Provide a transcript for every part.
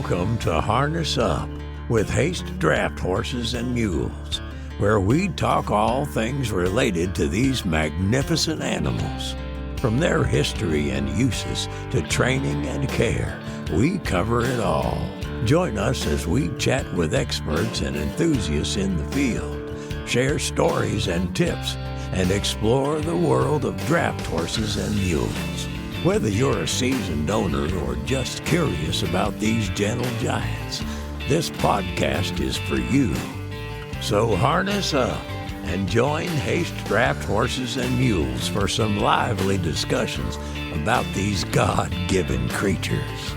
Welcome to Harness Up with Haste Draft Horses and Mules, where we talk all things related to these magnificent animals. From their history and uses to training and care, we cover it all. Join us as we chat with experts and enthusiasts in the field, share stories and tips, and explore the world of draft horses and mules. Whether you're a seasoned owner or just curious about these gentle giants, this podcast is for you. So harness up and join Haste Draft Horses and Mules for some lively discussions about these God-given creatures.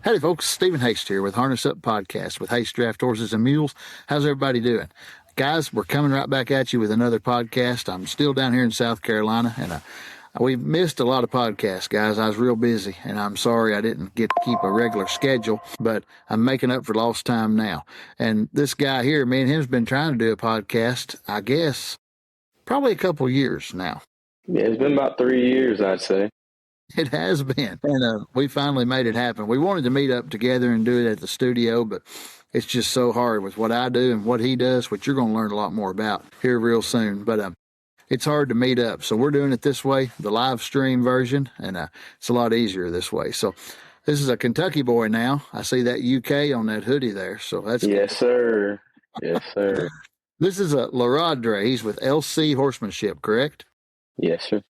Howdy folks, Stephen Haste here with Harness Up Podcast with Haste Draft Horses and Mules. How's everybody doing? Guys, we're coming right back at you with another podcast. I'm still down here in South Carolina, and we've missed a lot of podcasts, guys. I was real busy, and I'm sorry I didn't get to keep a regular schedule, but I'm making up for lost time now. And this guy here, me and him has been trying to do a podcast, I guess, probably a couple years now. Yeah, it's been about 3 years, I'd say. It has been, and we finally made it happen. We wanted to meet up together and do it at the studio, but it's just so hard with what I do and what he does, which you're going to learn a lot more about here real soon. But it's hard to meet up, so we're doing it this way, the live stream version, and it's a lot easier this way. So this is a Kentucky boy now. I see that UK on that hoodie there, so that's yes, cool. Sir. Yes, sir. This is a LaRodre. He's with LC Horsemanship, correct? Yes, sir.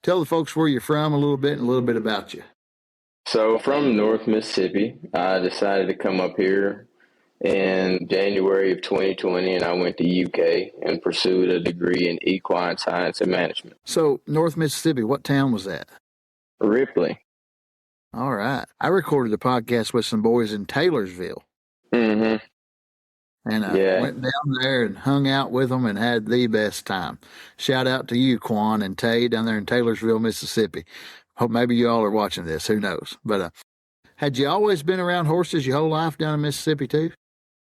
Tell the folks where you're from a little bit and a little bit about you. So from North Mississippi, I decided to come up here in January of 2020, and I went to UK and pursued a degree in equine science and management. So North Mississippi, what town was that? Ripley. All right. I recorded a podcast with some boys in Taylorsville. Mm-hmm. And I went down there and hung out with them and had the best time. Shout out to you, Quan and Tay, down there in Taylorsville, Mississippi. Hope maybe you all are watching this. Who knows? But had you always been around horses your whole life down in Mississippi, too?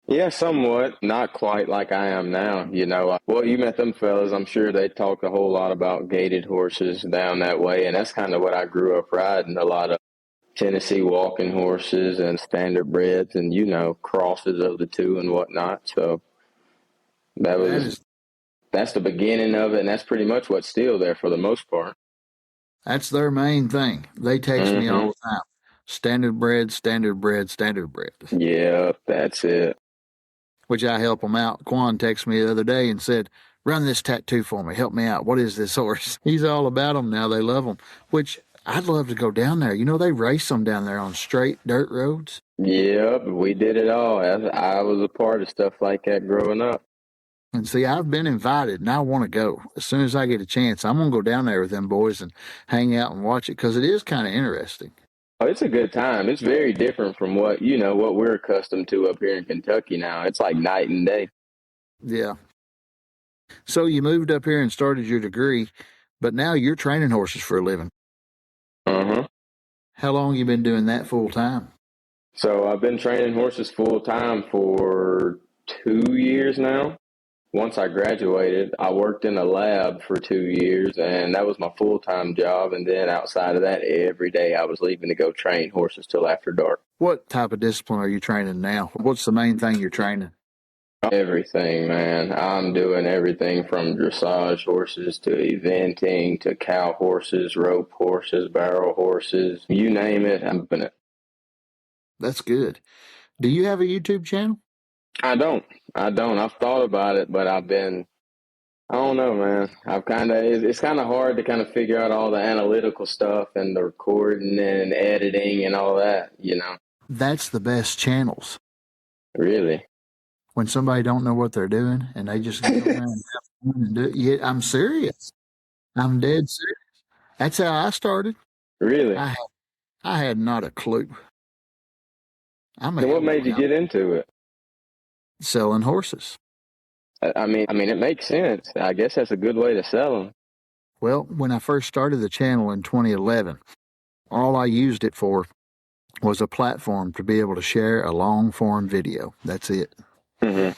Yeah, somewhat. Not quite like I am now, you know. Well, you met them fellas. I'm sure they talk a whole lot about gaited horses down that way, and that's kind of what I grew up riding, a lot of Tennessee walking horses and Standardbreds and, you know, crosses of the two and whatnot. So that's the beginning of it, and that's pretty much what's still there for the most part. That's their main thing. They text me all the time. Standardbred, Standardbred, Standardbred. Yeah, that's it. Which I help them out. Quan texted me the other day and said, run this tattoo for me. Help me out. What is this horse? He's all about them now. They love them, which I'd love to go down there. You know, they race them down there on straight dirt roads. Yep, we did it all. I was a part of stuff like that growing up. And see, I've been invited, and I want to go. As soon as I get a chance, I'm going to go down there with them boys and hang out and watch it, because it is kind of interesting. Oh, it's a good time. It's very different from what we're accustomed to up here in Kentucky now. It's like night and day. Yeah. So you moved up here and started your degree, but now you're training horses for a living. Uh-huh. How long you been doing that full time? So I've been training horses full time for 2 years now. Once I graduated, I worked in a lab for 2 years, and that was my full-time job. And then outside of that, every day I was leaving to go train horses till after dark. What type of discipline are you training now? What's the main thing you're training? Everything, man. I'm doing everything from dressage horses to eventing to cow horses, rope horses, barrel horses. You name it, I'm doing it. That's good. Do you have a YouTube channel? I don't. I've thought about it, but I don't know, man. It's kind of hard to kind of figure out all the analytical stuff and the recording and editing and all that, you know. That's the best channels. Really? When somebody don't know what they're doing and they just go around and have fun and do it. Yeah, I'm serious. I'm dead serious. That's how I started. Really? I had not a clue. So what made you get into it? Selling horses. I mean, it makes sense. I guess that's a good way to sell them. Well, when I first started the channel in 2011, all I used it for was a platform to be able to share a long-form video. That's it. Mm-hmm.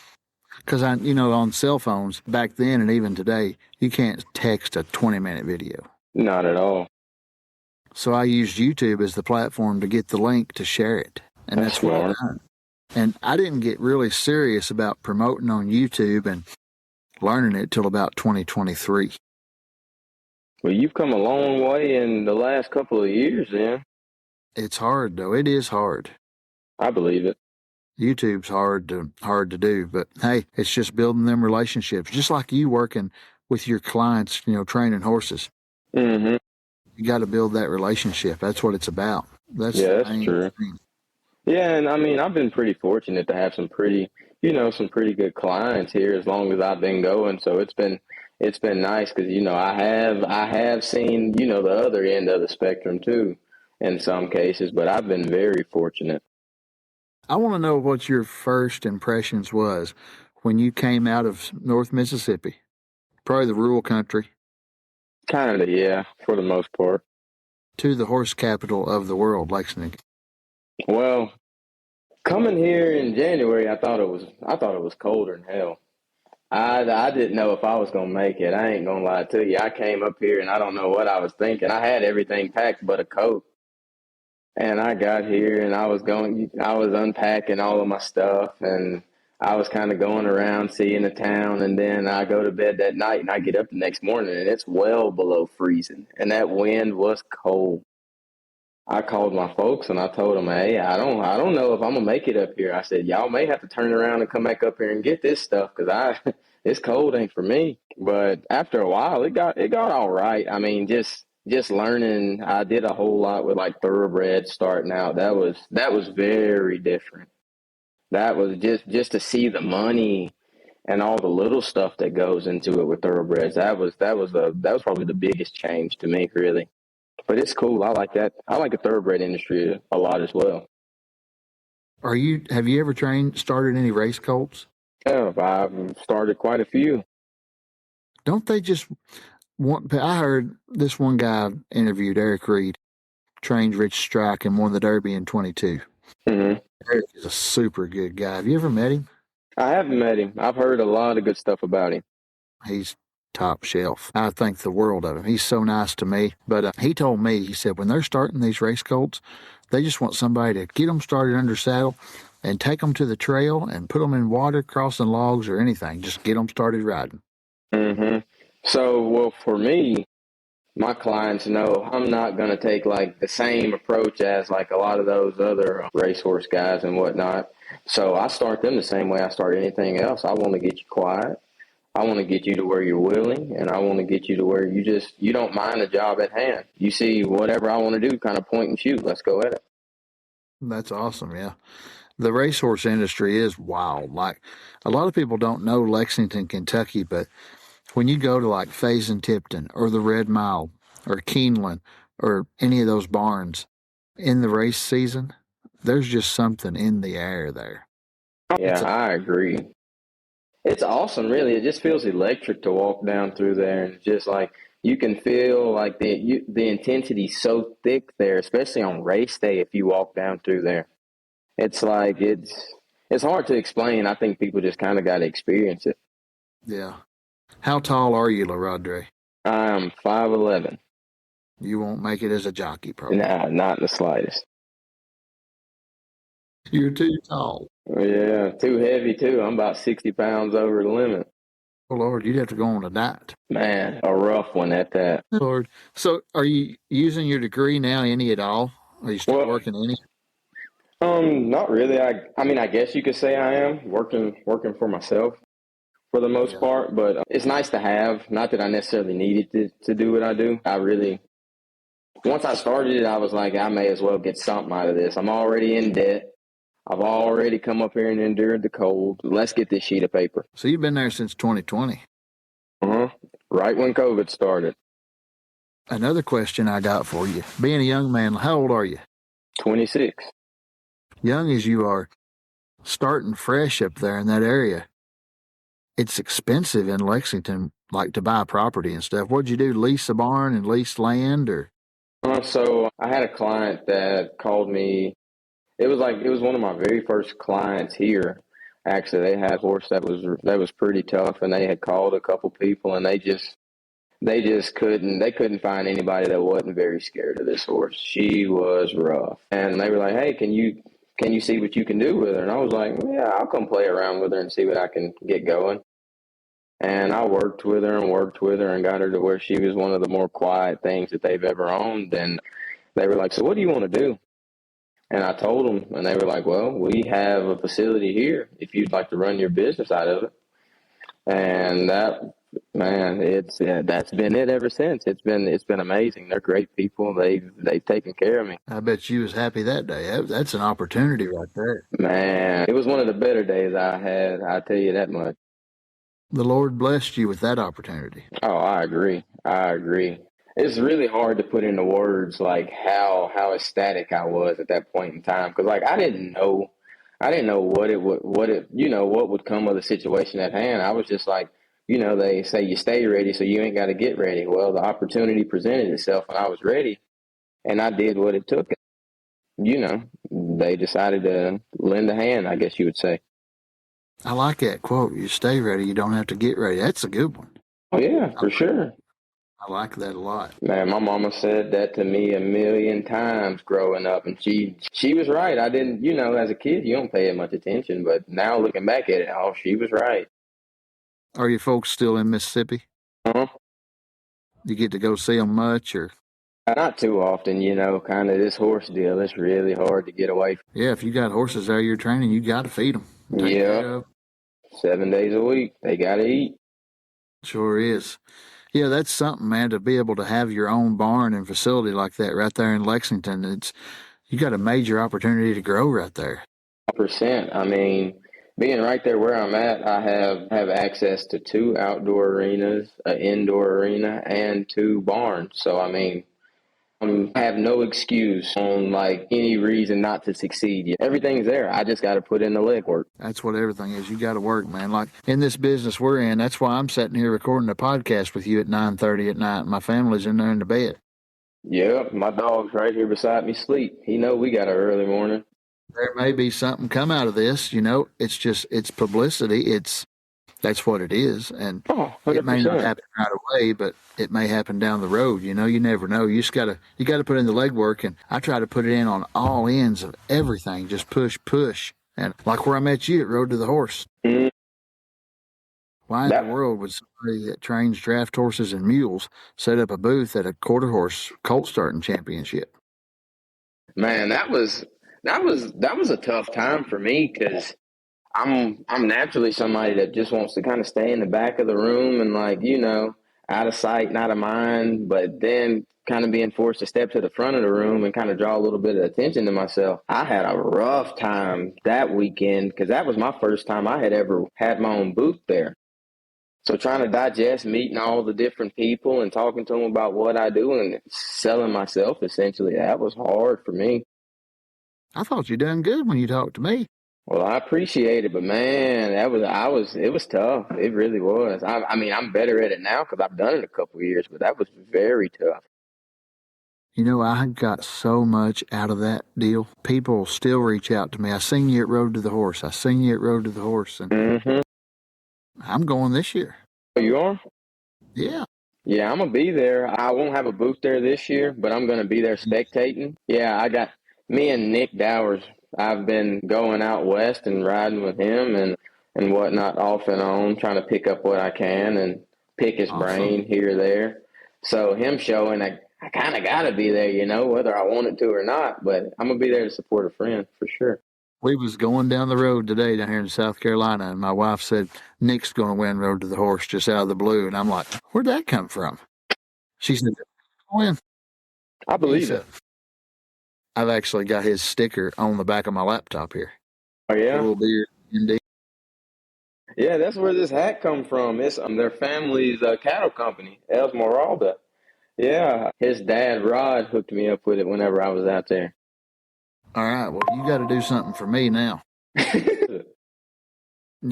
Because on cell phones back then and even today, you can't text a 20-minute video. Not at all. So I used YouTube as the platform to get the link to share it. And that's what I done. And I didn't get really serious about promoting on YouTube and learning it till about 2023. Well, you've come a long way in the last couple of years, then. It's hard, though. It is hard. I believe it. YouTube's hard to do, but hey, it's just building them relationships, just like you working with your clients, training horses. Mm-hmm. You got to build that relationship. That's what it's about. That's true. Thing. Yeah, and I mean, I've been pretty fortunate to have some pretty good clients here as long as I've been going. So it's been nice because I have seen the other end of the spectrum too in some cases, but I've been very fortunate. I want to know what your first impressions was when you came out of North Mississippi, probably the rural country. Kind of, yeah, for the most part. To the horse capital of the world, Lexington. Well, coming here in January, I thought it was colder than hell. I didn't know if I was gonna make it. I ain't gonna lie to you. I came up here and I don't know what I was thinking. I had everything packed but a coat. And I got here and I was unpacking all of my stuff and I was kind of going around seeing the town, and then I go to bed that night and I get up the next morning and it's well below freezing and that wind was cold. I called my folks and I told them, hey, I don't know if I'm gonna make it up here. I said, y'all may have to turn around and come back up here and get this stuff because it's cold ain't for me. But after a while, it got all right. I mean, just learning. I did a whole lot with like Thoroughbred starting out. That was very different. That was just to see the money and all the little stuff that goes into it with Thoroughbreds. That was probably the biggest change to me, really. But it's cool. I like that. I like the Thoroughbred industry a lot as well. Have you ever started any race colts? Yeah, I've started quite a few. Don't they just I heard this one guy interviewed, Eric Reed, trained Rich Strike and won the Derby in 22. Mm-hmm. Eric is a super good guy. Have you ever met him? I haven't met him. I've heard a lot of good stuff about him. He's top shelf. I think the world of him. He's so nice to me. But he told me, he said, when they're starting these race colts, they just want somebody to get them started under saddle and take them to the trail and put them in water, crossing logs or anything. Just get them started riding. Mm-hmm. So, well, for me, my clients know I'm not going to take like the same approach as like a lot of those other racehorse guys and whatnot. So I start them the same way I start anything else. I want to get you quiet. I want to get you to where you're willing, and I want to get you to where you don't mind the job at hand. You see whatever I want to do, kind of point and shoot. Let's go at it. That's awesome, yeah. The racehorse industry is wild. Like, a lot of people don't know Lexington, Kentucky, but when you go to like Faison-Tipton or the Red Mile or Keeneland or any of those barns in the race season, there's just something in the air there. Yeah, I agree. It's awesome, really. It just feels electric to walk down through there, and just like you can feel like the intensity so thick there, especially on race day. If you walk down through there, it's like it's hard to explain. I think people just kind of got to experience it. Yeah. How tall are you, LaRodre? I'm 5'11". You won't make it as a jockey, probably. Nah, not in the slightest. You're too tall. Yeah, too heavy, too. I'm about 60 pounds over the limit. Oh, Lord, you'd have to go on a diet. Man, a rough one at that. Lord. So are you using your degree now, any at all? Are you still working any? Not really. I mean, I guess you could say I am working for myself for the most part, but it's nice to have. Not that I necessarily needed to do what I do. Once I started it, I was like, I may as well get something out of this. I'm already in debt. I've already come up here and endured the cold. Let's get this sheet of paper. So you've been there since 2020? Uh-huh. Right when COVID started. Another question I got for you. Being a young man, how old are you? 26. Young as you are, starting fresh up there in that area, it's expensive in Lexington, like to buy property and stuff. What'd you do, lease a barn and lease land, or? So I had a client that called me. It was one of my very first clients here. Actually, they had a horse that was pretty tough, and they had called a couple people, and they just couldn't find anybody that wasn't very scared of this horse. She was rough, and they were like, "Hey, can you see what you can do with her?" And I was like, "Yeah, I'll come play around with her and see what I can get going." And I worked with her and got her to where she was one of the more quiet things that they've ever owned. And they were like, "So what do you want to do?" And I told them, and they were like, "Well, we have a facility here if you'd like to run your business out of it." And that's been it ever since. It's been amazing. They're great people. They've taken care of me. I bet you was happy that day. That's an opportunity right there. Man, it was one of the better days I had. I tell you that much. The Lord blessed you with that opportunity. Oh, I agree. It's really hard to put into words like how ecstatic I was at that point in time, because like I didn't know what would come of the situation at hand. I was just like, they say you stay ready, so you ain't got to get ready. Well, the opportunity presented itself, and I was ready, and I did what it took. They decided to lend a hand, I guess you would say. I like that quote. You stay ready, you don't have to get ready. That's a good one. Oh yeah, for sure. I like that a lot. Man, my mama said that to me a million times growing up, and she was right. I didn't, as a kid, you don't pay it much attention, but now looking back at it, oh, she was right. Are your folks still in Mississippi? Uh-huh. You get to go see them much, or? Not too often, kind of this horse deal. It's really hard to get away from. Yeah, if you got horses there you're training, you got to feed them. Yeah, 7 days a week. They got to eat. Sure is. Yeah, that's something, man, to be able to have your own barn and facility like that right there in Lexington. You got a major opportunity to grow right there. 100%. I mean, being right there where I'm at, I have access to 2 outdoor arenas, an indoor arena, and 2 barns. So, I mean, I have no excuse on like any reason not to succeed. Everything's there. I just got to put in the legwork. That's what everything is. You got to work, man. Like in this business we're in, that's why I'm sitting here recording a podcast with you at 9:30 at night. My family's in there in the bed. Yep, my dog's right here beside me sleep. He know we got an early morning. There may be something come out of this. It's publicity. That's what it is, and it may not happen right away, but it may happen down the road. You never know. You gotta put in the legwork, and I try to put it in on all ends of everything. Just push, and like where I met you at Road to the Horse. Mm-hmm. Why in the world would somebody that trains draft horses and mules set up a booth at a quarter horse Colts starting championship? Man, that was a tough time for me because I'm naturally somebody that just wants to kind of stay in the back of the room and out of sight, not of mind, but then kind of being forced to step to the front of the room and kind of draw a little bit of attention to myself. I had a rough time that weekend because that was my first time I had ever had my own booth there. So trying to digest meeting all the different people and talking to them about what I do and selling myself, essentially, that was hard for me. I thought you done good when you talked to me. Well, I appreciate it, but man, it was tough. It really was. I mean, I'm better at it now because I've done it a couple of years, but that was very tough. I got so much out of that deal. People still reach out to me. I seen you at Road to the Horse. And I'm going this year. Oh, you are? Yeah. Yeah, I'm going to be there. I won't have a booth there this year, but I'm going to be there spectating. Yeah, I got me and Nick Dowers. I've been going out west and riding with him and whatnot off and on, trying to pick up what I can and pick his brain here or there. So him showing, I kind of got to be there, whether I wanted to or not. But I'm going to be there to support a friend for sure. We was going down the road today down here in South Carolina, and my wife said, Nick's going to win Road to the Horse just out of the blue. And I'm like, where'd that come from? She said, win. I believe it. I've actually got his sticker on the back of my laptop here. Oh, yeah? A little beard, indeed. Yeah, that's where this hat come from. It's their family's cattle company, LC. Yeah, his dad, Rod, hooked me up with it whenever I was out there. All right, well, you got to do something for me now. You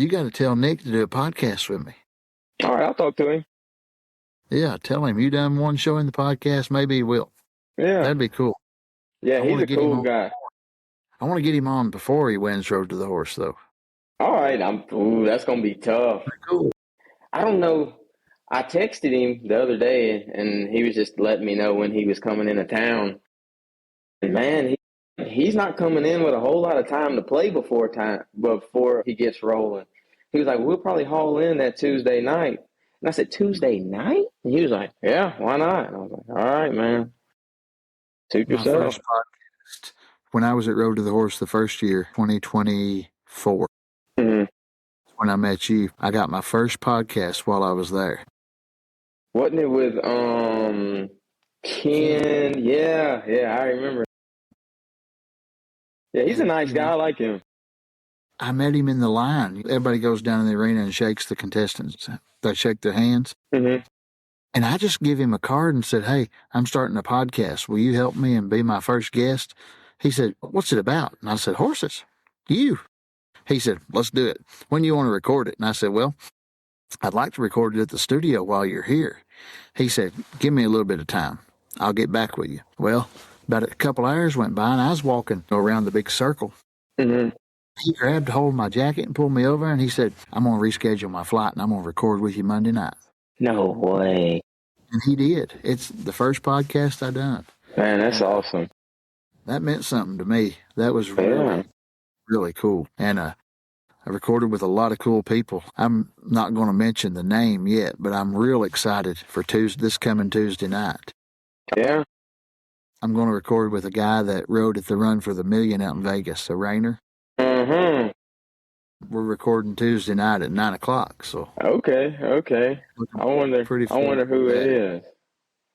got to tell Nick to do a podcast with me. All right, I'll talk to him. Yeah, tell him you done one show in the podcast. Maybe he will. Yeah. That'd be cool. Yeah, he's a cool guy. I want to get him on before he wins Road to the Horse, though. All right, that's gonna be tough. Cool. I don't know. I texted him the other day, and he was just letting me know when he was coming into town. And man, he's not coming in with a whole lot of time to play before he gets rolling. He was like, "We'll probably haul in that Tuesday night." And I said, "Tuesday night?" And he was like, "Yeah, why not?" And I was like, "All right, man, suit My yourself." first podcast, when I was at Road to the Horse the first year, 2024, Mm-hmm. when I met you, I got my first podcast while I was there. Wasn't it with Ken? Yeah, yeah, I remember. Yeah, he's a And, nice guy. I like him. I met him in the line. Everybody goes down in the arena and shakes the contestants. They shake their hands. Mm-hmm. And I just give him a card and said, "Hey, I'm starting a podcast. Will you help me and be my first guest?" He said, "What's it about?" And I said, "Horses. You." He said, "Let's do it. When do you want to record it?" And I said, "Well, I'd like to record it at the studio while you're here." He said, "Give me a little bit of time. I'll get back with you." Well, about a couple hours went by and I was walking around the big circle. Mm-hmm. He grabbed hold of my jacket and pulled me over and he said, "I'm going to reschedule my flight and I'm going to record with you Monday night." No way. And he did. It's the first podcast I done. Man, that's awesome. That meant something to me. That was Yeah. really, really cool. And I recorded with a lot of cool people. I'm not going to mention the name yet, but I'm real excited for this coming Tuesday night. Yeah. I'm going to record with a guy that rode at the Run for the Million out in Vegas, a Rainer. Mm-hmm. We're recording Tuesday night at 9:00. So Okay. I wonder who it is.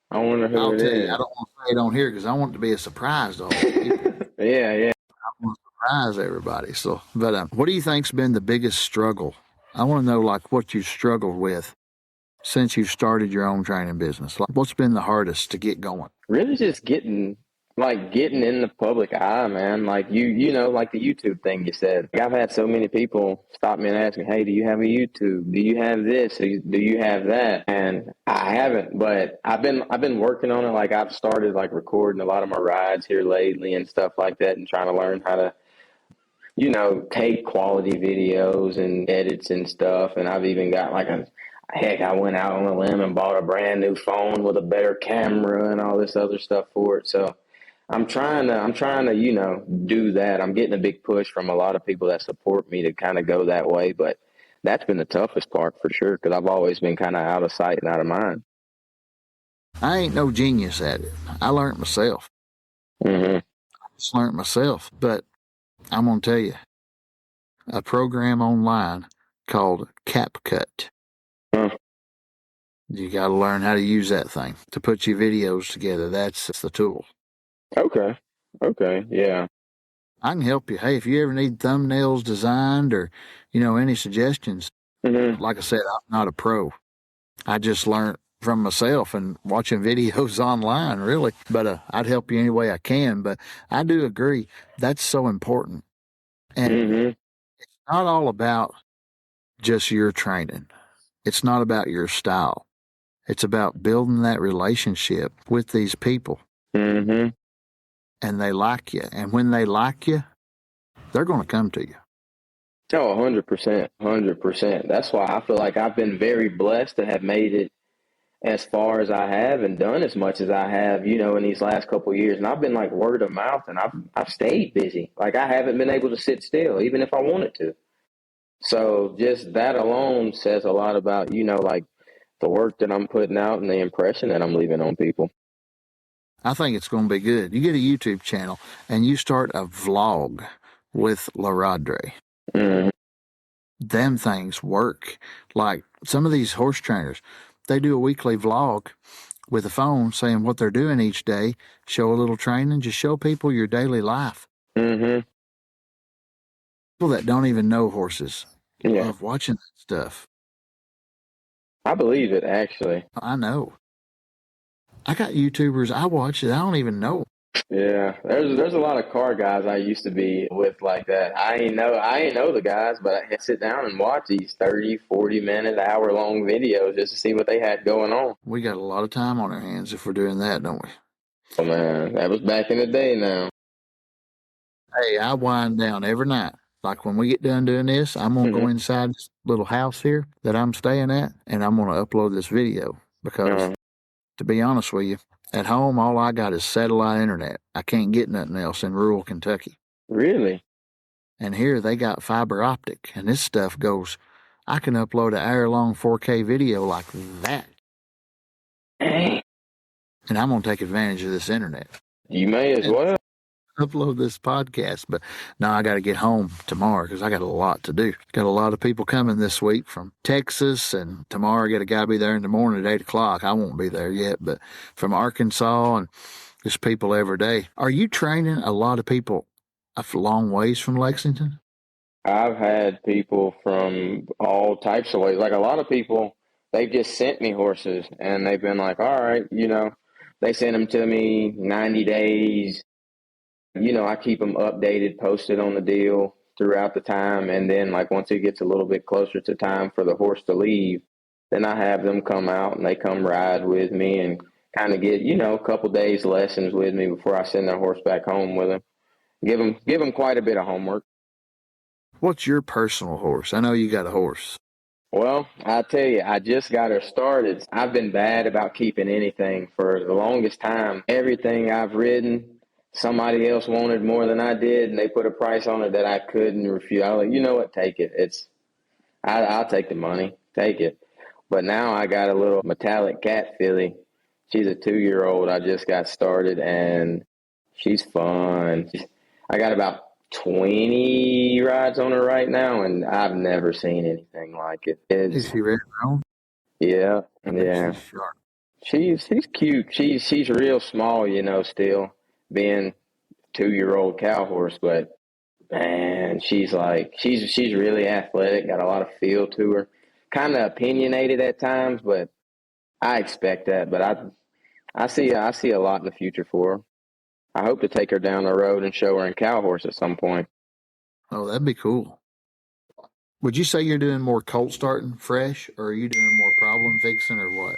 I wonder who I'll it tell is. you, I don't want to say it on here because I want it to be a surprise to all the people. Yeah. I want to surprise everybody. So, but what do you think's been the biggest struggle? I want to know like what you struggled with since you started your own training business. Like, what's been the hardest to get going? Really just getting in the public eye, man. Like you know, like the YouTube thing you said. Like I've had so many people stop me and ask me, "Hey, do you have a YouTube? Do you have this? Do you have that?" And I haven't, but I've been working on it. Like I've started like recording a lot of my rides here lately and stuff like that, and trying to learn how to, take quality videos and edits and stuff. And I've even got I went out on a limb and bought a brand new phone with a better camera and all this other stuff for it. So I'm trying to, do that. I'm getting a big push from a lot of people that support me to kind of go that way. But that's been the toughest part for sure, because I've always been kind of out of sight and out of mind. I ain't no genius at it. I learned myself. Mm-hmm. I just learned myself. But I'm going to tell you, a program online called CapCut. Huh. You got to learn how to use that thing to put your videos together. That's the tool. Okay. Yeah. I can help you. Hey, if you ever need thumbnails designed or, any suggestions, Mm-hmm. like I said, I'm not a pro. I just learned from myself and watching videos online, really. But I'd help you any way I can. But I do agree. That's so important. And Mm-hmm. it's not all about just your training. It's not about your style. It's about building that relationship with these people. Mm-hmm. And they like you. And when they like you, they're going to come to you. Oh, 100%. 100%. That's why I feel like I've been very blessed to have made it as far as I have and done as much as I have, in these last couple of years. And I've been like word of mouth, and I've stayed busy. Like I haven't been able to sit still, even if I wanted to. So just that alone says a lot about, like the work that I'm putting out and the impression that I'm leaving on people. I think it's going to be good. You get a YouTube channel and you start a vlog with LaRodre. Mm-hmm. Them things work. Like some of these horse trainers, they do a weekly vlog with a phone saying what they're doing each day, show a little training, just show people your daily life. Mm-hmm. People that don't even know horses love watching that stuff. I believe it, actually. I know. I got YouTubers I watch that I don't even know. Yeah, there's a lot of car guys I used to be with like that. I ain't know the guys, but I sit down and watch these 30, 40-minute, hour-long videos just to see what they had going on. We got a lot of time on our hands if we're doing that, don't we? Oh, man, that was back in the day now. Hey, I wind down every night Like when we get done doing this, I'm going to go inside this little house here that I'm staying at, and I'm going to upload this video because, to be honest with you, at home, all I got is satellite internet. I can't get nothing else in rural Kentucky. Really? And here they got fiber optic, and this stuff goes, I can upload an hour-long 4K video like that. Dang. And I'm going to take advantage of this internet. You may as well. Upload this podcast, but now I got to get home tomorrow because I got a lot to do. Got a lot of people coming this week from Texas, and tomorrow I got a guy be there in the morning at 8 o'clock. I won't be there yet, but from Arkansas, and just people every day. Are you training a lot of people a long ways from Lexington? I've had people from all types of ways. Like a lot of people, they've just sent me horses, and they've been like, all right, they send them to me 90 days. I keep them updated, posted on the deal throughout the time. And then like once it gets a little bit closer to time for the horse to leave, then I have them come out and they come ride with me and kind of get, a couple days lessons with me before I send their horse back home with them. Give them quite a bit of homework. What's your personal horse? I know you got a horse. Well, I tell you, I just got her started. I've been bad about keeping anything for the longest time. Everything I've ridden, somebody else wanted more than I did, and they put a price on it that I couldn't refuse. I was like, you know what, take it. I'll take the money, take it. But now I got a little metallic cat filly. She's a 2-year-old. I just got started, and she's fun. I got about 20 rides on her right now, and I've never seen anything like it. Is she ready to roam? Yeah, She's sharp. She's cute. She's real small, still being 2-year-old cow horse, but man, she's really athletic, got a lot of feel to her. Kind of opinionated at times, but I expect that. But I see a lot in the future for her. I hope to take her down the road and show her in cow horse at some point. Oh, that'd be cool. Would you say you're doing more colt starting fresh, or are you doing more problem fixing, or what?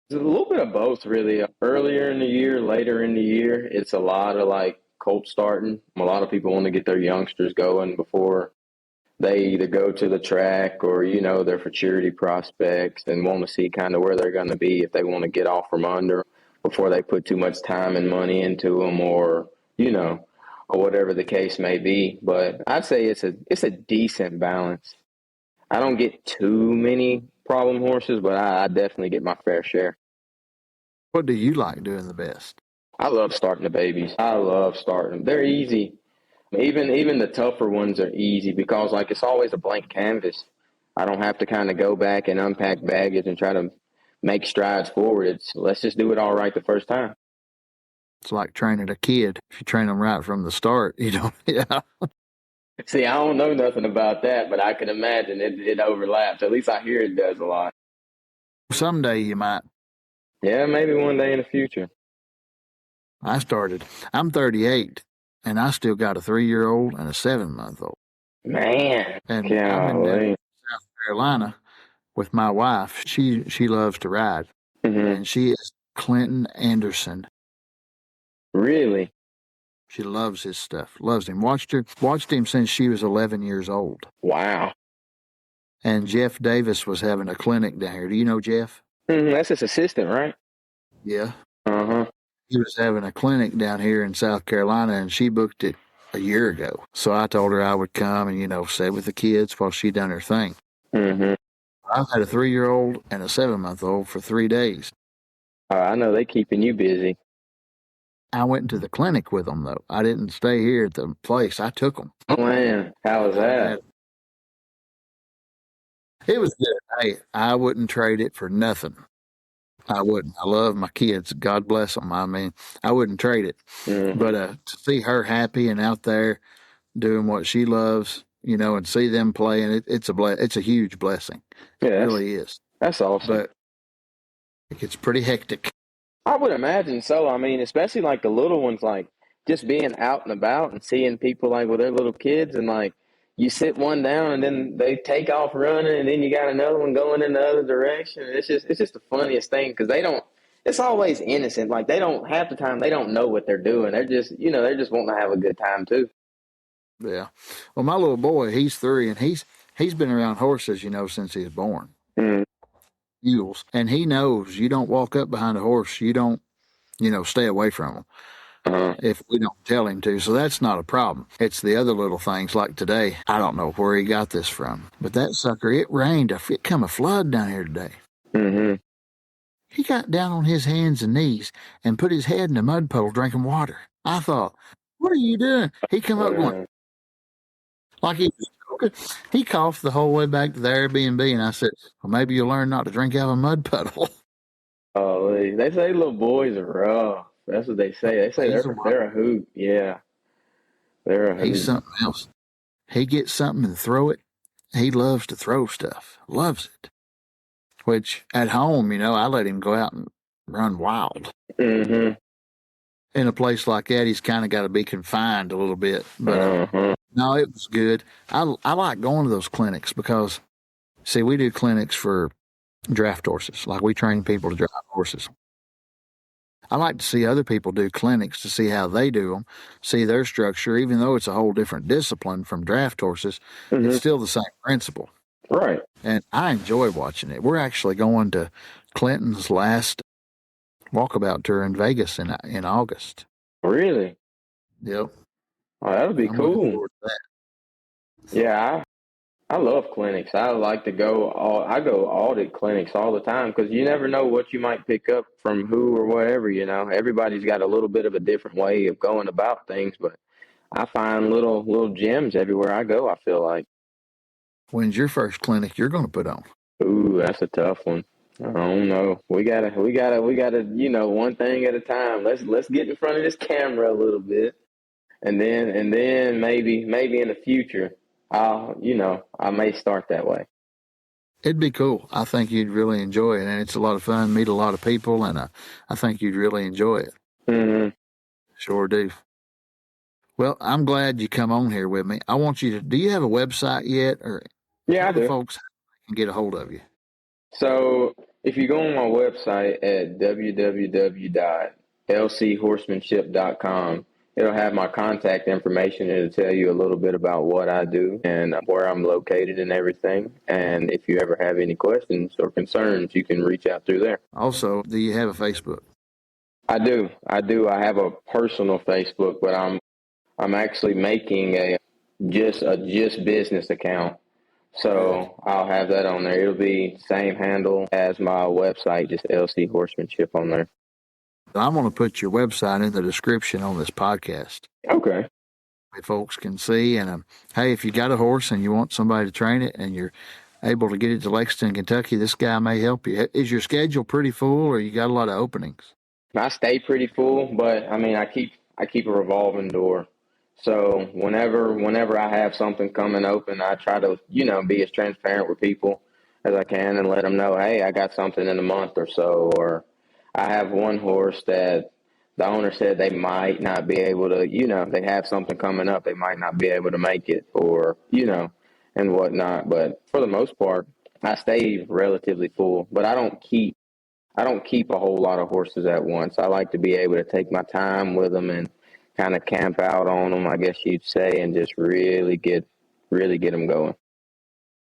It's a little bit of both, really. Earlier in the year, later in the year, it's a lot of like colt starting. A lot of people want to get their youngsters going before they either go to the track or, their futurity prospects and want to see kind of where they're going to be if they want to get off from under before they put too much time and money into them or whatever the case may be. But I'd say it's a decent balance. I don't get too many problem horses, but I definitely get my fair share. What do you like doing the best? I love starting the babies. I love starting them. They're easy. Even the tougher ones are easy because like it's always a blank canvas. I don't have to kind of go back and unpack baggage and try to make strides forward. Let's just do it all right the first time. It's like training a kid. If you train them right from the start, yeah. See, I don't know nothing about that, but I can imagine it overlaps. At least I hear it does a lot. Someday you might. Yeah, maybe one day in the future. I'm 38, and I still got a 3-year-old and a 7-month-old. Man, and I'm in South Carolina with my wife. She loves to ride, and she is Clinton Anderson. Really? She loves his stuff. Loves him. Watched him since she was 11 years old. Wow. And Jeff Davis was having a clinic down here. Do you know Jeff? That's his assistant, right? Yeah. Uh-huh. He was having a clinic down here in South Carolina, and she booked it a year ago. So I told her I would come and, sit with the kids while she done her thing. Mm-hmm. I've had a 3-year-old and a 7-month-old for 3 days. I know they keeping you busy. I went to the clinic with them, though. I didn't stay here at the place. I took them. Oh, man. How was that? It was good. Hey, I wouldn't trade it for nothing. I wouldn't. I love my kids. God bless them. I mean, I wouldn't trade it. Mm-hmm. But to see her happy and out there doing what she loves, and see them playing, it's a huge blessing. Yeah, it really is. That's awesome. But it's pretty hectic. I would imagine so. I mean, especially like the little ones, like just being out and about and seeing people like with their little kids and like you sit one down and then they take off running and then you got another one going in the other direction. It's just the funniest thing because it's always innocent. Like half the time they don't know what they're doing. They're just, they're just wanting to have a good time too. Yeah. Well, my little boy, he's 3, and he's been around horses, since he was born. Mm. Mules. And he knows you don't walk up behind a horse. You don't, stay away from them Uh-huh. if we don't tell him to. So that's not a problem. It's the other little things like today. I don't know where he got this from, but that sucker, it rained. It come a flood down here today. Mm-hmm. He got down on his hands and knees and put his head in a mud puddle drinking water. I thought, what are you doing? He come up going, like he was joking. He coughed the whole way back to the Airbnb, and I said, well, maybe you'll learn not to drink out of a mud puddle. Oh, they say little boys are rough. That's what they say. They say they're a hoot. Yeah, they're a hoot. He's something else. He gets something and throw it. He loves to throw stuff. Loves it. Which at home, I let him go out and run wild. Mm-hmm. In a place like that, he's kind of got to be confined a little bit. But no, it was good. I like going to those clinics because, see, we do clinics for draft horses. Like we train people to drive horses. I like to see other people do clinics to see how they do them, see their structure. Even though it's a whole different discipline from draft horses, it's still the same principle. Right. And I enjoy watching it. We're actually going to Clinton's last walkabout tour in Vegas in August. Really? Yep. Oh, that would be I'm cool. Yeah, I love clinics. I like to go. I go audit clinics all the time because you never know what you might pick up from who or whatever. Everybody's got a little bit of a different way of going about things, but I find little gems everywhere I go. I feel like. When's your first clinic you're going to put on? Ooh, that's a tough one. I don't know. We gotta, one thing at a time. Let's get in front of this camera a little bit, and then maybe in the future, I may start that way. It'd be cool. I think you'd really enjoy it, and it's a lot of fun. Meet a lot of people, and I think you'd really enjoy it. Mm-hmm. Sure do. Well, I'm glad you come on here with me. I want you to. Do you have a website yet, or yeah, I do. Folks can get a hold of you? So if you go on my website at www.lchorsemanship.com, it'll have my contact information. It'll tell you a little bit about what I do and where I'm located and everything. And if you ever have any questions or concerns, you can reach out through there. Also, do you have a Facebook? I do. I have a personal Facebook, but I'm actually making a just business account. So I'll have that on there. It'll be same handle as my website, just LC Horsemanship on there. I'm going to put your website in the description on this podcast. Okay. Folks can see. And hey, if you got a horse and you want somebody to train it and you're able to get it to Lexington, Kentucky, this guy may help you. Is your schedule pretty full, or you got a lot of openings? I stay pretty full, but I keep a revolving door. So whenever I have something coming open, I try to, be as transparent with people as I can and let them know, hey, I got something in a month or so. Or I have one horse that the owner said they might not be able to, they have something coming up. They might not be able to make it or, and whatnot. But for the most part, I stay relatively full, but I don't keep a whole lot of horses at once. I like to be able to take my time with them and kind of camp out on them, I guess you'd say, and just really get them going.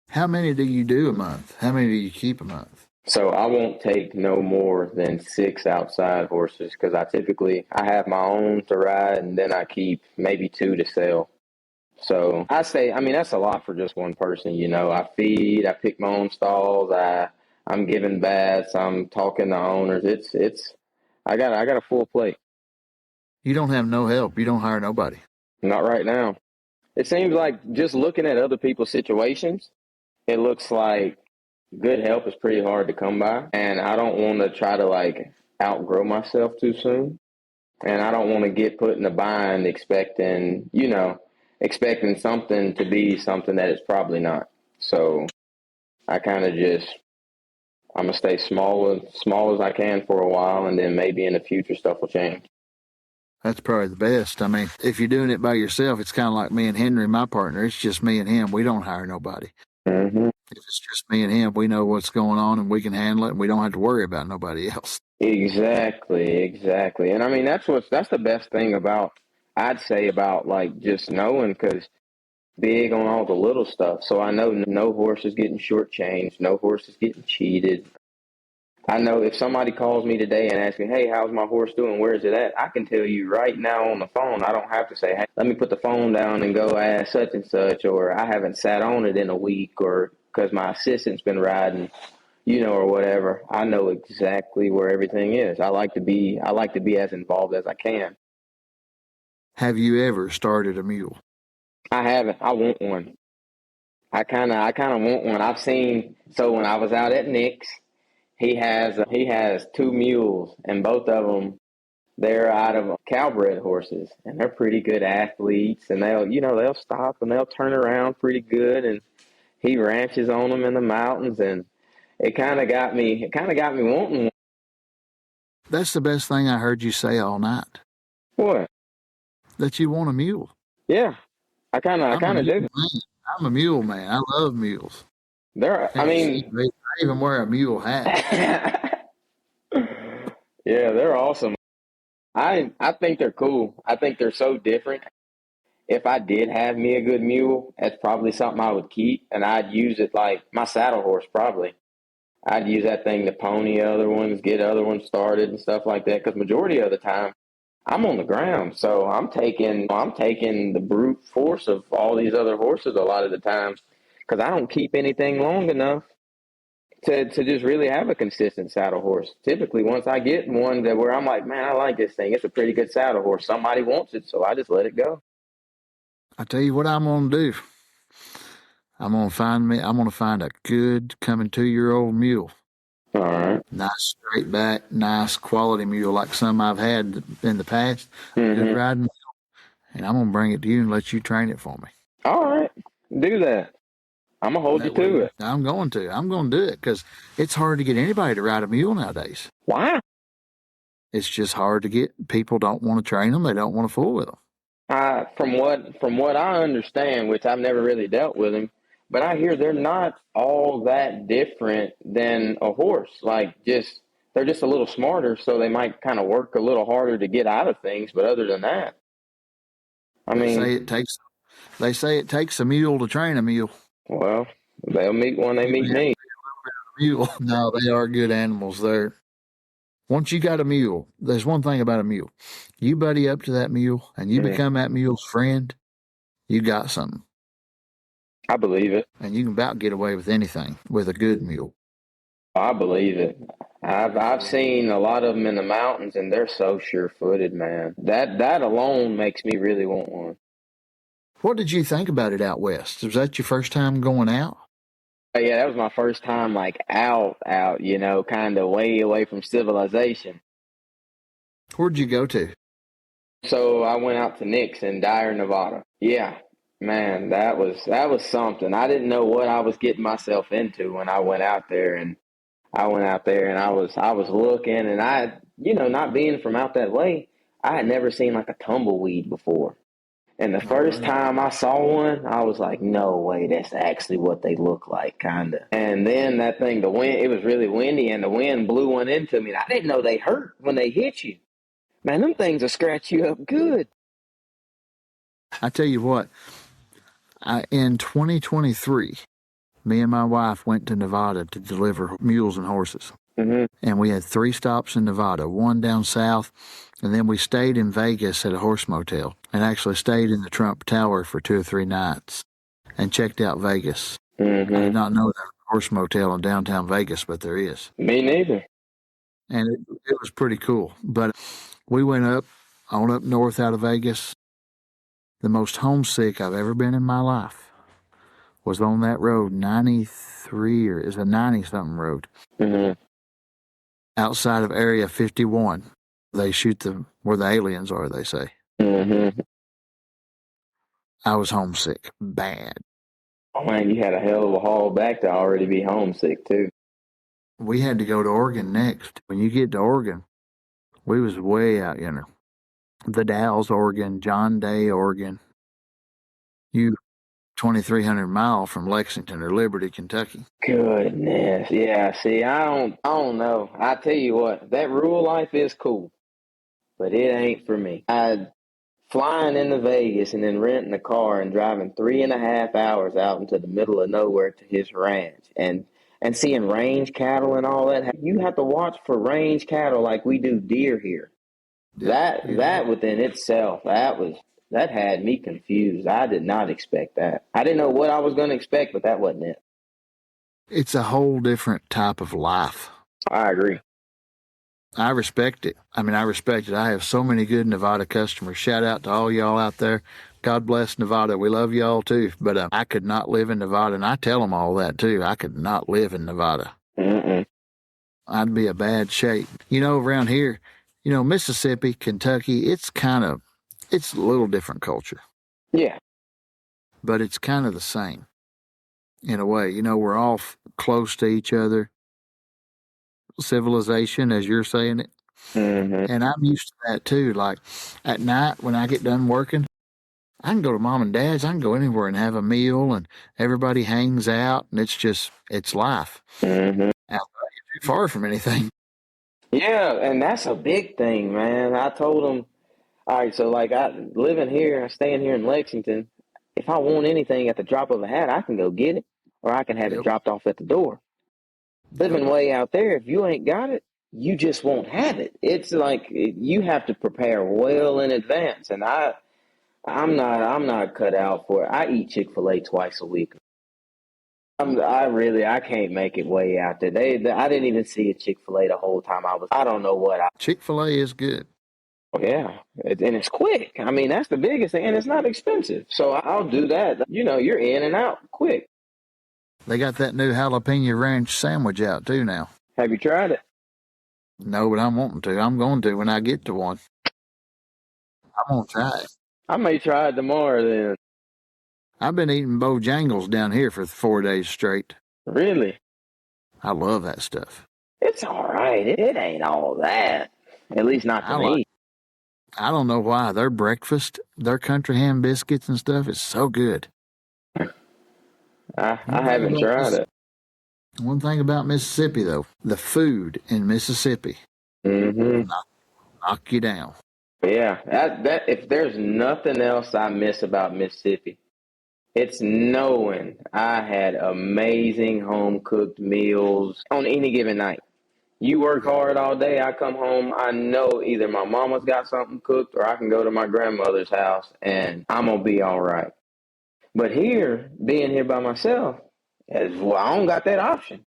How many do you do a month? How many do you keep a month? So I won't take no more than 6 outside horses because I have my own to ride, and then I keep maybe 2 to sell. So I say, that's a lot for just one person. I feed, I pick my own stalls, I'm giving baths, I'm talking to owners. I got a full plate. You don't have no help. You don't hire nobody. Not right now. It seems like just looking at other people's situations, it looks like good help is pretty hard to come by. And I don't want to try to outgrow myself too soon. And I don't want to get put in a bind expecting something to be something that it's probably not. So I kind of I'm going to stay small as I can for a while, and then maybe in the future stuff will change. That's probably the best. If you're doing it by yourself, it's kind of like me and Henry, my partner. It's just me and him. We don't hire nobody. Mm-hmm. If it's just me and him, we know what's going on and we can handle it, and we don't have to worry about nobody else. Exactly. And that's the best thing I'd say about just knowing, because big on all the little stuff. So I know no horse is getting shortchanged, no horse is getting cheated. I know if somebody calls me today and asks me, hey, how's my horse doing? Where is it at? I can tell you right now on the phone. I don't have to say, hey, let me put the phone down and go ask such and such, or I haven't sat on it in a week, or because my assistant's been riding, or whatever. I know exactly where everything is. I like to be as involved as I can. Have you ever started a mule? I haven't. I want one. I kind of want one. I've seen, so when I was out at Nick's, he has two mules, and both of them, they're out of Thoroughbred horses, and they're pretty good athletes, and they'll stop and they'll turn around pretty good, and he ranches on them in the mountains, and it kind of got me wanting one. That's the best thing I heard you say all night. What? That you want a mule. Yeah, I kind of do. I'm a mule man. I love mules. I even wear a mule hat. Yeah, they're awesome. I think they're cool. I think they're so different. If I did have me a good mule, that's probably something I would keep, and I'd use it like my saddle horse probably. I'd use that thing to pony other ones, get other ones started and stuff like that, because majority of the time I'm on the ground, so I'm taking the brute force of all these other horses a lot of the times, because I don't keep anything long enough to just really have a consistent saddle horse. Typically, once I get one where I'm like, man, I like this thing, it's a pretty good saddle horse, somebody wants it, so I just let it go. I tell you what I'm going to do. I'm going to find a good coming 2-year-old mule. All right. Nice straight back, nice quality mule like some I've had in the past. Mm-hmm. Good riding mule. And I'm going to bring it to you and let you train it for me. All right. Do that. I'm going to hold you to it. I'm going to do it because it's hard to get anybody to ride a mule nowadays. Why? It's just hard to get. People don't want to train them. They don't want to fool with them. From what I understand, which I've never really dealt with them, but I hear they're not all that different than a horse. Like, they're just a little smarter, so they might kind of work a little harder to get out of things. But other than that, They say it takes a mule to train a mule. Well, they'll meet one. They meet me. Mule. No, they are good animals. Once you got a mule, there's one thing about a mule. You buddy up to that mule and you become that mule's friend, you got something. I believe it. And you can about get away with anything with a good mule. I believe it. I've seen a lot of them in the mountains, and they're so sure-footed, man. That alone makes me really want one. What did you think about it out west? Was that your first time going out? Yeah, that was my first time, like, out, kind of way away from civilization. Where'd you go to? So I went out to Nick's in Dyer, Nevada. Yeah, man, that was something. I didn't know what I was getting myself into when I went out there, and I was looking, and I, not being from out that way, I had never seen like a tumbleweed before. And the first time I saw one, I was like, no way, that's actually what they look like, kind of. And then that thing, the wind, it was really windy, and the wind blew one into me. And I didn't know they hurt when they hit you. Man, them things will scratch you up good. I tell you what, in 2023, me and my wife went to Nevada to deliver mules and horses. Mm-hmm. And we had 3 stops in Nevada, one down south, and then we stayed in Vegas at a horse motel and actually stayed in the Trump Tower for 2 or 3 nights and checked out Vegas. Mm-hmm. I did not know there was a horse motel in downtown Vegas, but there is. Me neither. And it was pretty cool. But we went up north out of Vegas. The most homesick I've ever been in my life was on that road, 93, or is a 90-something road. Mm-hmm. Outside of Area 51. They shoot where the aliens are, they say. Mm-hmm. I was homesick. Bad. Oh, man, you had a hell of a haul back to already be homesick, too. We had to go to Oregon next. When you get to Oregon, we was way out, The Dalles, Oregon, John Day, Oregon. 2,300 miles from Lexington or Liberty, Kentucky. Goodness. Yeah, see, I don't know. I tell you what, that rural life is cool, but it ain't for me. flying into Vegas and then renting a car and driving 3.5 hours out into the middle of nowhere to his ranch and seeing range cattle and all that. You have to watch for range cattle like we do deer here. That within itself, that had me confused. I did not expect that. I didn't know what I was going to expect, but that wasn't it. It's a whole different type of life. I agree. I respect it. I respect it. I have so many good Nevada customers. Shout out to all y'all out there. God bless Nevada. We love y'all too. But I could not live in Nevada, and I tell them all that too. I could not live in Nevada. Mm-mm. I'd be a bad shape. Around here, Mississippi, Kentucky, it's a little different culture. Yeah. But it's kind of the same in a way. We're all close to each other. Civilization, as you're saying it. Mm-hmm. And I'm used to that too. Like at night when I get done working, I can go to mom and dad's. I can go anywhere and have a meal, and everybody hangs out, and it's life. Mm-hmm. Out there, too far from anything. Yeah, and that's a big thing, man. I told them, all right, so like I living here, staying here in Lexington, if I want anything at the drop of a hat, I can go get it, or I can have it dropped off at the door. Living way out there, if you ain't got it, you just won't have it. It's like you have to prepare well in advance, and I'm not cut out for it. I eat Chick-fil-A twice a week. I can't make it way out there. I didn't even see a Chick-fil-A the whole time I don't know what. Chick-fil-A is good. Yeah, and it's quick. That's the biggest thing, and it's not expensive. So I'll do that. You're in and out quick. They got that new jalapeno ranch sandwich out too now. Have you tried it? No, but I'm wanting to. I'm going to when I get to one. I'm going to try it. I may try it tomorrow then. I've been eating Bojangles down here for 4 days straight. Really? I love that stuff. It's all right. It ain't all that. At least not to me. I don't know why. Their breakfast, their country ham biscuits and stuff is so good. I haven't tried it. One thing about Mississippi, though, the food in Mississippi knock you down. Yeah, that if there's nothing else I miss about Mississippi, it's knowing I had amazing home-cooked meals on any given night. You work hard all day, I come home, I know either my mama's got something cooked or I can go to my grandmother's house and I'm going to be all right. But here, being here by myself, I don't got that option.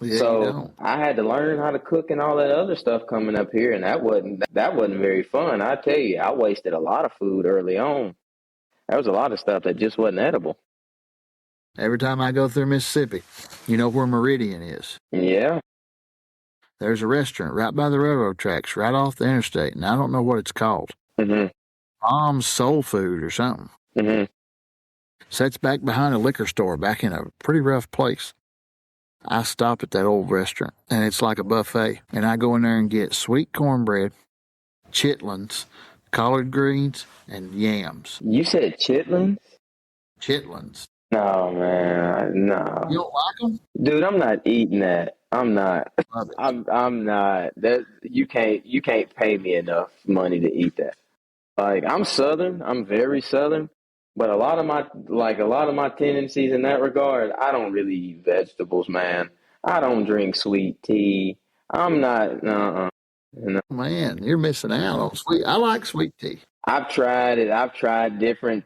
Yeah, so I had to learn how to cook and all that other stuff coming up here, and that wasn't very fun. I tell you, I wasted a lot of food early on. There was a lot of stuff that just wasn't edible. Every time I go through Mississippi, you know where Meridian is? Yeah. There's a restaurant right by the railroad tracks, right off the interstate, and I don't know what it's called. Mm-hmm. Mom's Soul Food or something. Mm-hmm. Sits back behind a liquor store, back in a pretty rough place. I stop at that old restaurant, and it's like a buffet. And I go in there and get sweet cornbread, chitlins, collard greens, and yams. You said chitlins? Chitlins. No, man, no. You don't like them? Dude, I'm not eating that. I'm not. I'm not. That you can't pay me enough money to eat that. Like, I'm Southern. I'm very Southern. But a lot of my tendencies in that regard, I don't really eat vegetables, man. I don't drink sweet tea. I'm not. No. Man, you're missing out on sweet. I like sweet tea. I've tried it. I've tried different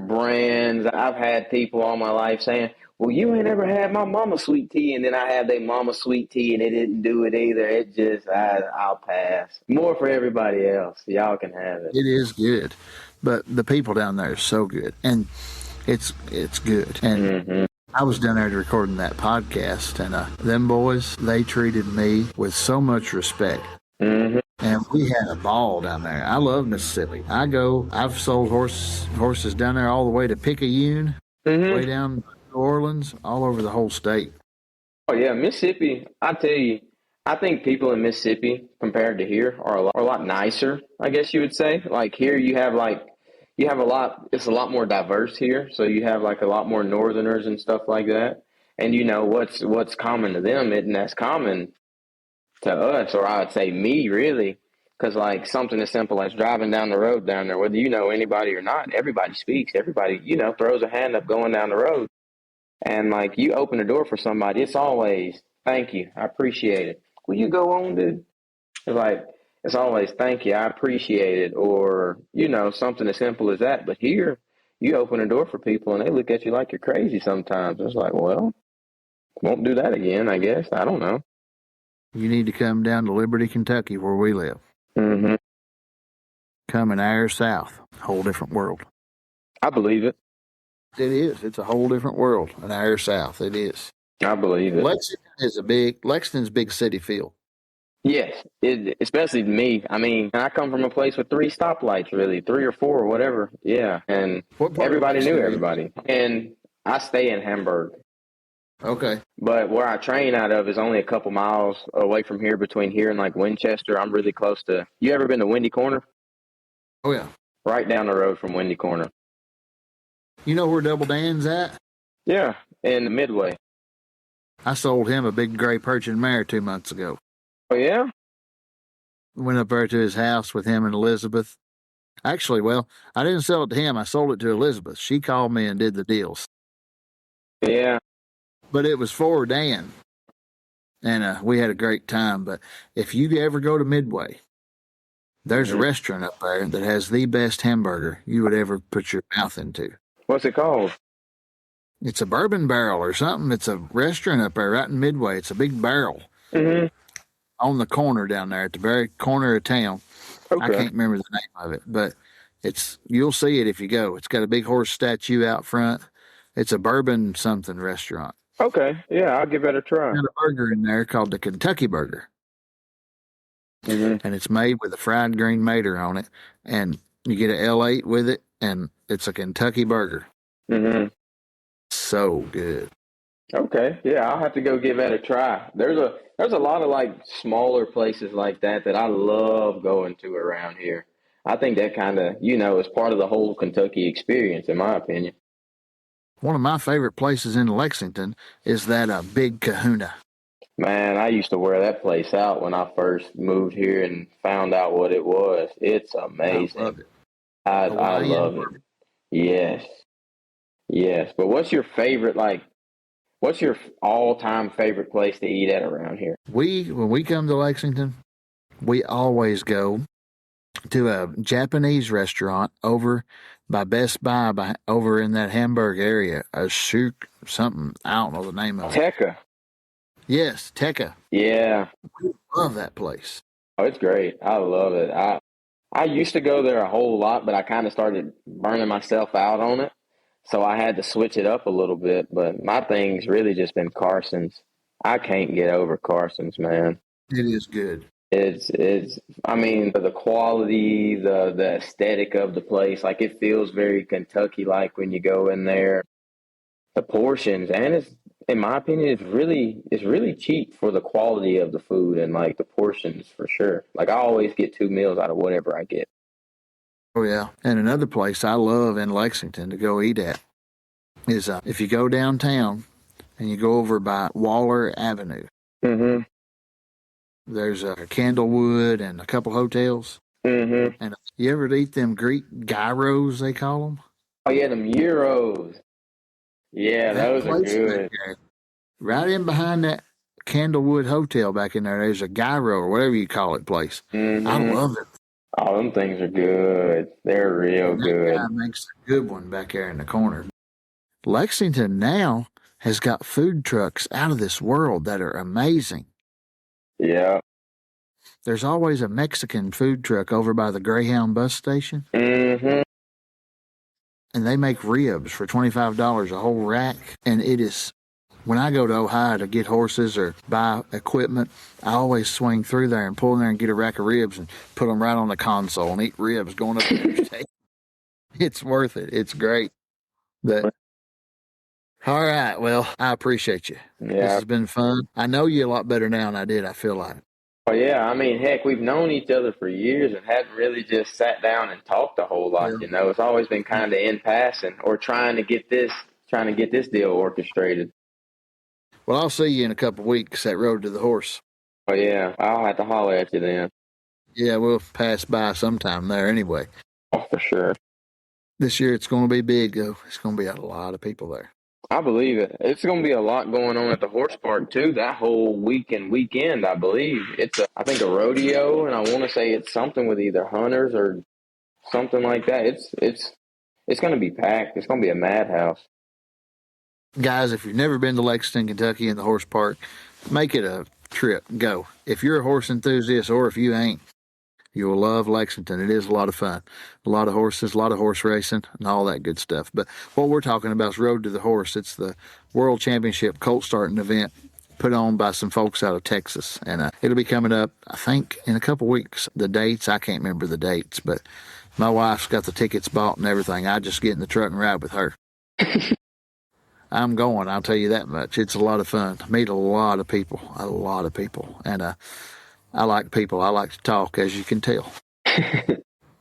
brands. I've had people all my life saying, "Well, you ain't ever had my mama sweet tea," and then I had their mama sweet tea, and it didn't do it either. It just, I'll pass. More for everybody else. Y'all can have it. It is good, but the people down there are so good, and it's good. And I was down there recording that podcast, and them boys, they treated me with so much respect. Mm-hmm. And we had a ball down there. I love Mississippi. I've sold horses down there all the way to Picayune, way down New Orleans, all over the whole state. Oh, yeah, Mississippi, I tell you, I think people in Mississippi compared to here are a lot nicer, I guess you would say. Like here it's a lot more diverse here. So you have like a lot more Northerners and stuff like that. And you know, what's common to them isn't as common to us, or I would say me really. Because, like, something as simple as driving down the road down there, whether you know anybody or not, everybody speaks. Everybody, throws a hand up going down the road. And, like, you open the door for somebody, it's always, thank you, I appreciate it. Will you go on, dude? It's like, it's always, thank you, I appreciate it. Or, something as simple as that. But here, you open the door for people, and they look at you like you're crazy sometimes. It's like, well, won't do that again, I guess. I don't know. You need to come down to Liberty, Kentucky, where we live. Mm-hmm. Come an hour south. Whole different world. I believe it. It is. It's a whole different world. An hour south. It is. I believe it. Lexington's big city feel. Yes, especially me. I mean, I come from a place with 3 stoplights, really, 3 or 4 or whatever. Yeah, and everybody knew everybody. And I stay in Hamburg. Okay. But where I train out of is only a couple miles away from here, between here and like Winchester. I'm really close to. You ever been to Windy Corner? Oh yeah. Right down the road from Windy Corner. You know where Double Dan's at? Yeah, in the Midway. I sold him a big gray Persian mare 2 months ago. Oh yeah. Went up there to his house with him and Elizabeth. Actually, well, I didn't sell it to him. I sold it to Elizabeth. She called me and did the deals. Yeah. But it was for Dan. And we had a great time. But if you ever go to Midway, there's a restaurant up there that has the best hamburger you would ever put your mouth into. What's it called? It's a Bourbon Barrel or something. It's a restaurant up there right in Midway. It's a big barrel on the corner down there at the very corner of town. Okay. I can't remember the name of it, but you'll see it if you go. It's got a big horse statue out front. It's a bourbon something restaurant. Okay, yeah, I'll give that a try. Got a burger in there called the Kentucky Burger. And it's made with a fried green mater on it, and you get an L8 with it, and it's a Kentucky burger. So good. Okay, yeah, I'll have to go give that a try. There's a lot of like smaller places like that I love going to around here. I think that kind of is part of the whole Kentucky experience, in my opinion. One of my favorite places in Lexington is that Big Kahuna. Man, I used to wear that place out when I first moved here and found out what it was. It's amazing. I love it. I love it. Yes. But what's your favorite, what's your all-time favorite place to eat at around here? When we come to Lexington, we always go to a Japanese restaurant over by Best Buy, over in that Hamburg area. Something, I don't know the name of it. Tekka. Yes, Tekka. Yeah. We love that place. Oh, it's great. I love it. I used to go there a whole lot, but I kind of started burning myself out on it. So I had to switch it up a little bit. But my thing's really just been Carson's. I can't get over Carson's, man. It is good. I mean, the quality, the aesthetic of the place, like it feels very Kentucky-like when you go in there. The portions, and it's, in my opinion, it's really cheap for the quality of the food and like the portions for sure. Like I always get 2 meals out of whatever I get. Oh yeah, and another place I love in Lexington to go eat at is if you go downtown and you go over by Waller Avenue. There's a Candlewood and a couple hotels. And you ever eat them Greek gyros, they call them? Oh yeah, them gyros. Yeah, those are good. Right in behind that Candlewood Hotel back in there, there's a gyro or whatever you call it place. I love it. Oh, them things are good. They're real good. That guy makes a good one back there in the corner. Lexington now has got food trucks out of this world that are amazing. Yeah. There's always a Mexican food truck over by the Greyhound bus station. And they make ribs for $25 a whole rack. And it is, when I go to Ohio to get horses or buy equipment, I always swing through there and pull in there and get a rack of ribs and put them right on the console and eat ribs going up there. It's worth it. It's great. But all right. Well, I appreciate you. Yeah. This has been fun. I know you a lot better now than I did, I feel like. Oh, yeah. I mean, heck, we've known each other for years and hadn't really just sat down and talked a whole lot. Yeah. It's always been kind of in passing or trying to get this deal orchestrated. Well, I'll see you in a couple of weeks at Road to the Horse. Oh, yeah. I'll have to holler at you then. Yeah, we'll pass by sometime there anyway. Oh, for sure. This year it's going to be big, though. It's going to be a lot of people there. I believe it. It's going to be a lot going on at the horse park too. That whole weekend, I believe I think a rodeo, and I want to say it's something with either hunters or something like that. It's going to be packed. It's going to be a madhouse. Guys, if you've never been to Lexington, Kentucky in the horse park, make it a trip. Go. If you're a horse enthusiast or if you ain't, you will love Lexington. It is a lot of fun. A lot of horses, a lot of horse racing, and all that good stuff. But what we're talking about is Road to the Horse. It's the World Championship Colts starting event put on by some folks out of Texas. And it'll be coming up, I think, in a couple weeks. The dates, I can't remember the dates, but my wife's got the tickets bought and everything. I just get in the truck and ride with her. I'm going, I'll tell you that much. It's a lot of fun. Meet a lot of people. And I like people. I like to talk, as you can tell.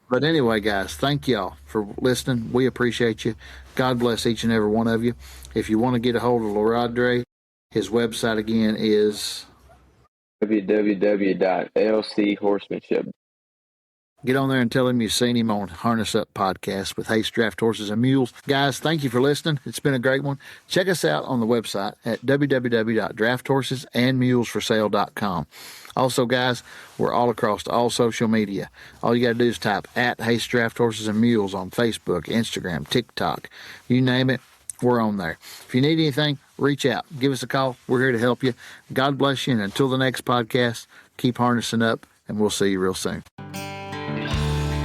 But anyway, guys, thank y'all for listening. We appreciate you. God bless each and every one of you. If you want to get a hold of LaRodre, his website again is www.LC Horsemanship. Get on there and tell him you've seen him on Harness Up Podcast with Haste Draft Horses and Mules. Guys, thank you for listening. It's been a great one. Check us out on the website at www.drafthorsesandsmulesforsale.com. Also, guys, we're all across all social media. All you got to do is type at Haste Draft Horses and Mules on Facebook, Instagram, TikTok. You name it, we're on there. If you need anything, reach out. Give us a call. We're here to help you. God bless you. And until the next podcast, keep harnessing up, and we'll see you real soon.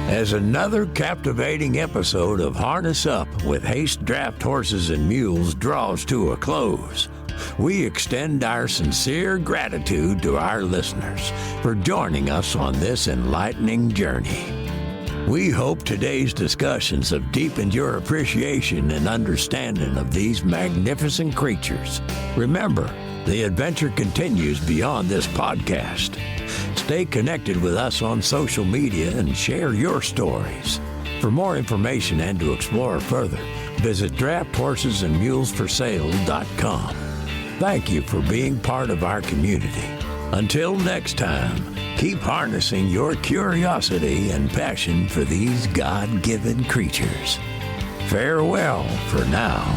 As another captivating episode of Harness Up with Haste Draft Horses and Mules draws to a close, we extend our sincere gratitude to our listeners for joining us on this enlightening journey. We hope today's discussions have deepened your appreciation and understanding of these magnificent creatures. Remember, the adventure continues beyond this podcast. Stay connected with us on social media and share your stories. For more information and to explore further, visit drafthorsesandsmulesforsale.com. Thank you for being part of our community. Until next time, keep harnessing your curiosity and passion for these God-given creatures. Farewell for now.